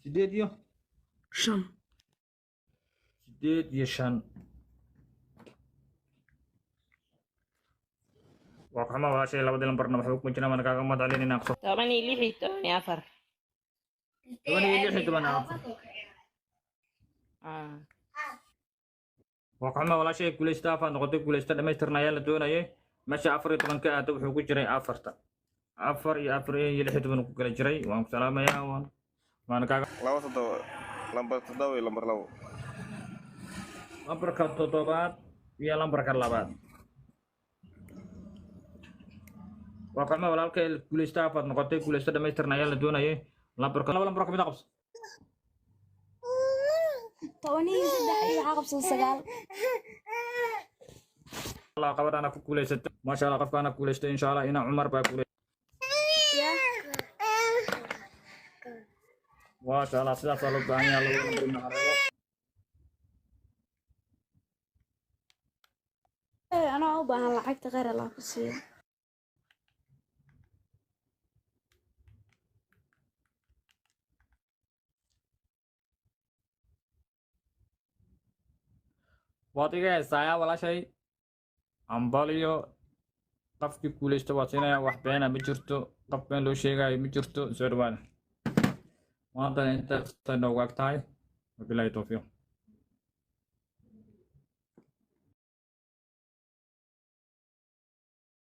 sideed iyo shan. sideed iyo shan waa kaxuma walaashay labadii lambarna waxay ku jiraan waan kaaga mahadcelinayna aqso 16 iyo 14. 16 iyo 14 waa kaxuma walaashay guuleysta afaad noqotay guuleysta dhamaystirna ayaa la doonayay meesha 14 ka aad wuxuu ku jiray afarta 4 iyo 4 iyo 16 ku kala jiray waan ku salaamayaa waan kaaga lambar 7 iyo lambar 2 lambarka 7 iyo lambarka 2 waa kaxuma walaalka guuleysta afaad noqotay guuleysta dhamaystirna ayaa la doonayay lambarka lambar ka mid ah qabso 13 عقب سجال الله قبر أنا كوليست ما شاء الله قف أنا كوليست إن شاء الله إنا عمر بكوليست ما شاء الله سلا سلوك باني الله أنا أبغى لعبت غير الأقصى واتيجي سايا ولا شيء أمباليو قفك كوليست واتينا واحد بينا بجرتو قف بين لو شيء جاي بجرتو زربان ما أنت تنو وقت هاي وبلا يتوفيو